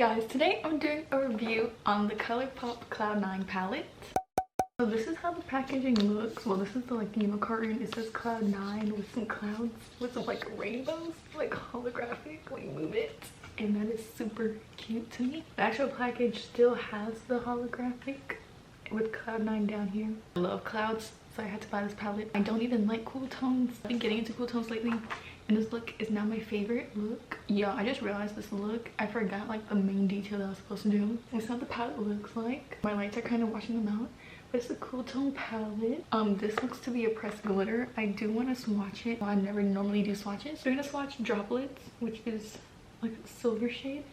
Guys, today I'm doing a review on the Colourpop Cloud 9 palette. So this is how the packaging looks. Well, this is the carton. It says Cloud 9 with some clouds with some rainbows, holographic, move it. And that is super cute to me. The actual package still has the holographic with Cloud 9 down here. I love clouds, so I had to buy this palette. I don't even like cool tones. I've been getting into cool tones lately, and this look is now my favorite look. Yeah, I just realized this look, I forgot the main detail that I was supposed to do. This is how the palette looks like. My lights are kind of washing them out, but it's a cool tone palette. This looks to be a pressed glitter. I do want to swatch it. I never normally do swatches. We're gonna swatch Droplets, which is like a silver shade.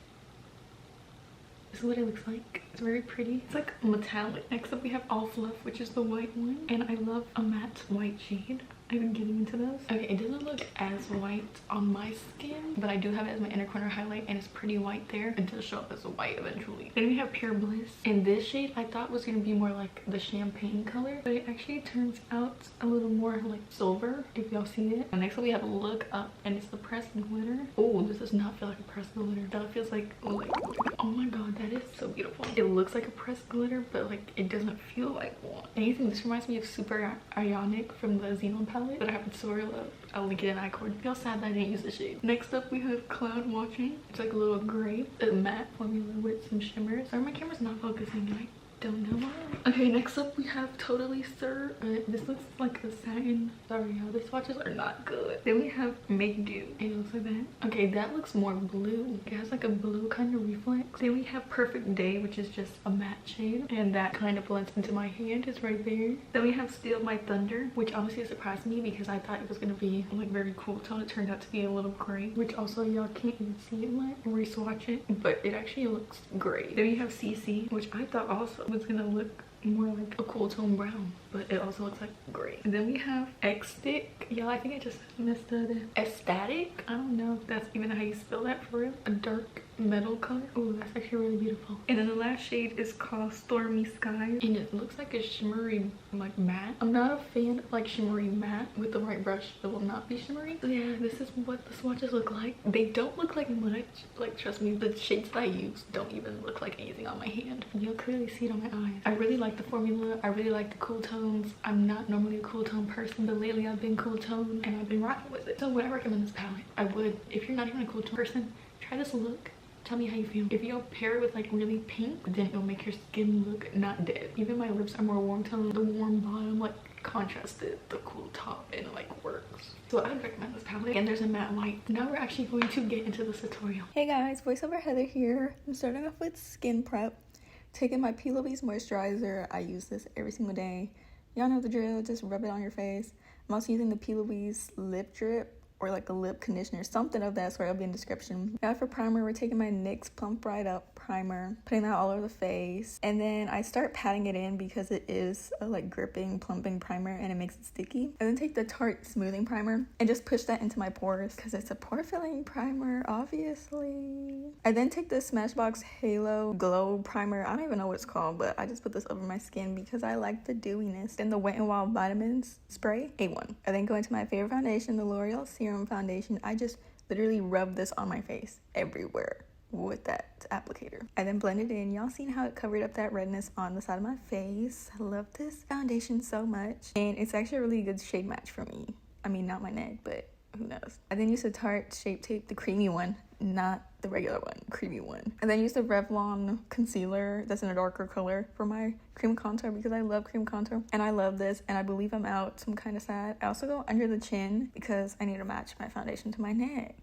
This is what it looks like. It's very pretty. It's like metallic. Next up we have All Fluff, which is the white one, and I love a matte white shade. I've been getting into those. Okay, it doesn't look as white on my skin, but I do have it as my inner corner highlight, and it's pretty white there. It does show up as a white eventually. Then we have Pure Bliss, and this shade I thought was gonna be more like the champagne color, but it actually turns out a little more like silver, if y'all see it. And next up we have Look Up, and it's the pressed glitter. Oh, this does not feel like a pressed glitter. That feels like oh my god, that is so beautiful. It looks like a pressed glitter, but it doesn't feel like one. Anything, this reminds me of Super Ionic from the Xenon palette that I happen to so love. I'll link it in iCard. I feel sad that I didn't use the shade. Next up we have Cloud Watching. It's like a little gray, a matte formula with some shimmers. Sorry, my camera's not focusing. I don't know why. Okay, next up we have Totally Sir. This looks like a satin. Sorry y'all, the swatches are not good. Then we have Make Do. It looks like that. Okay, that looks more blue. It has like a blue kind of reflex. Then we have Perfect Day, which is just a matte shade, and that kind of blends into my hand. It's right there. Then we have Steal My Thunder, which honestly surprised me because I thought it was gonna be very cool tone. It turned out to be a little gray, which also y'all can't even see it much. Re-swatch it, but it actually looks great. Then we have CC, which I thought also was gonna look more like a cool tone brown, but it also looks like gray. And then we have X-Stick. Y'all, I think I just missed the Ecstatic. I don't know if that's even how you spell that for real. A dark metal color. Oh, that's actually really beautiful. And then the last shade is called Stormy Skies, and it looks like a shimmery matte. I'm not a fan of shimmery matte. With the right brush it will not be shimmery. So yeah, this is what the swatches look like. They don't look like much. Trust me, the shades that I use don't even look like anything on my hand. You'll clearly see it on my eyes. I really like the formula. I really like the cool tones. I'm not normally a cool tone person, but lately I've been cool tone and I've been rocking with it. So would I recommend this palette? I would. If you're not even a cool tone person, try this look. Tell me how you feel. If you'll pair it with really pink, then it'll make your skin look not dead. Even my lips are more warm tone. The warm bottom contrasted the cool top, and it works. So I'd recommend this palette. And there's a matte white. Now we're actually going to get into this tutorial. Hey guys, voiceover Heather here. I'm starting off with skin prep. Taking my P. Louise moisturizer. I use this every single day. Y'all know the drill, just rub it on your face. I'm also using the P. Louise lip drip, or a lip conditioner, something of that sort. It'll be in the description. Now for primer, we're taking my NYX Plump Right Up primer, putting that all over the face, and then I start patting it in because it is a gripping, plumping primer, and it makes it sticky. And then take the Tarte smoothing primer and just push that into my pores because it's a pore filling primer, obviously. I then take the Smashbox Halo Glow primer. I don't even know what it's called, but I just put this over my skin because I like the dewiness. Then the Wet n Wild Vitamins spray, A1. I then go into my favorite foundation, the L'Oreal Serum Foundation. I just literally rub this on my face everywhere with that applicator. I then blend it in. Y'all seen how it covered up that redness on the side of my face. I love this foundation so much, and it's actually a really good shade match for me. I mean, not my neck, but who knows. I then use the Tarte Shape Tape, the creamy one, not the regular one, creamy one. And then use the Revlon concealer that's in a darker color for my cream contour because I love cream contour, and I love this, and I believe I'm out, so I'm kind of sad. I also go under the chin because I need to match my foundation to my neck,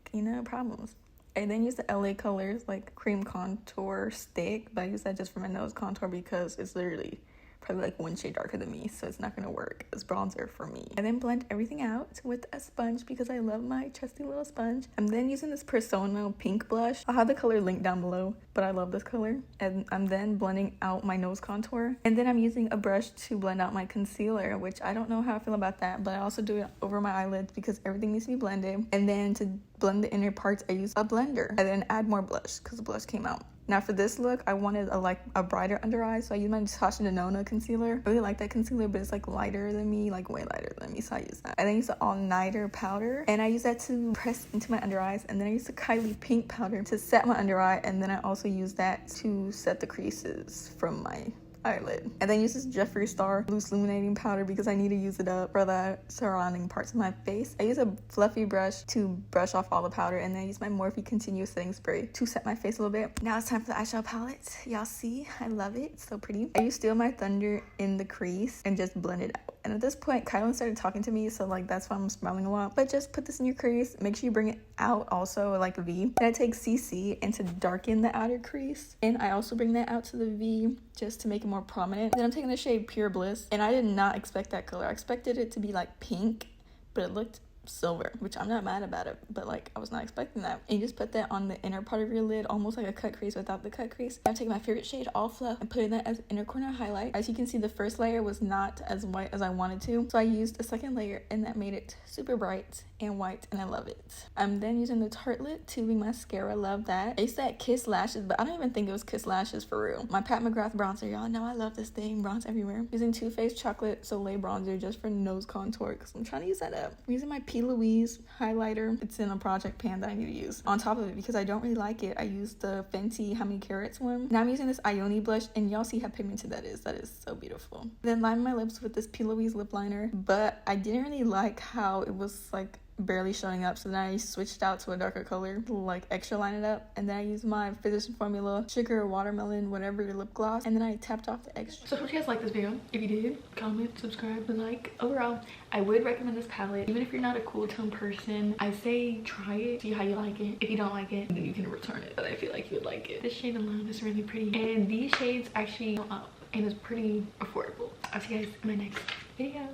problems. I then use the LA Colors cream contour stick, but I use that just for my nose contour because it's literally probably one shade darker than me, so it's not gonna work as bronzer for me. I then blend everything out with a sponge because I love my trusty little sponge. I'm then using this Persona pink blush. I'll have the color linked down below, but I love this color. And I'm then blending out my nose contour, and then I'm using a brush to blend out my concealer, which I don't know how I feel about that, but I also do it over my eyelids because everything needs to be blended. And then to blend the inner parts, I use a blender. I then add more blush because the blush came out. Now for this look, I wanted a brighter under eye, so I used my Natasha Denona concealer. I really like that concealer, but it's like lighter than me, like way lighter than me, so I use that. And then I used the All Nighter powder, and I use that to press into my under eyes. And then I used the Kylie Pink powder to set my under eye, and then I also use that to set the creases from my eyelid. And then use this Jeffree Star loose illuminating powder because I need to use it up for the surrounding parts of my face. I use a fluffy brush to brush off all the powder, and then I use my Morphe continuous setting spray to set my face a little bit. Now it's time for the eyeshadow palette. Y'all see, I love it, it's so pretty. I use Steal My Thunder in the crease and just blend it out. And at this point, Kylan started talking to me, so like that's why I'm smiling a lot. But just put this in your crease. Make sure you bring it out also like a V. And I take CC and to darken the outer crease. And I also bring that out to the V just to make it more prominent. Then I'm taking the shade Pure Bliss. And I did not expect that color. I expected it to be like pink, but it looked silver, which I'm not mad about it, but like I was not expecting that. And you just put that on the inner part of your lid, almost like a cut crease without the cut crease. I'm taking my favorite shade, All Fluff, and putting that as inner corner highlight. As you can see, the first layer was not as white as I wanted to, so I used a second layer, and that made it super bright and white, and I love it. I'm then using the Tartelette tubing mascara. Love that. I used that Kiss Lashes, but I don't even think it was Kiss Lashes for real. My Pat McGrath bronzer, y'all know I love this thing. Bronze everywhere. Using Too Faced Chocolate Soleil bronzer just for nose contour because I'm trying to use that up. I'm using my P. Louise highlighter. It's in a project pan that I need to use. On top of it, because I don't really like it, I used the Fenty How Many Carats one. Now I'm using this Ioni blush, and y'all see how pigmented that is. That is so beautiful. Then line my lips with this P. Louise lip liner, but I didn't really like how it was like barely showing up, so then I switched out to a darker color to like extra line it up. And then I used my Physician Formula Sugar Watermelon whatever your lip gloss, and then I tapped off the extra. So I hope you guys liked this video. If you did, comment, subscribe, and like. Overall, I would recommend this palette. Even if you're not a cool tone person, I say try it, see how you like it. If you don't like it, then you can return it, but I feel like you would like it. This shade alone is really pretty, and these shades actually go up and it's pretty affordable. I'll see you guys in my next video.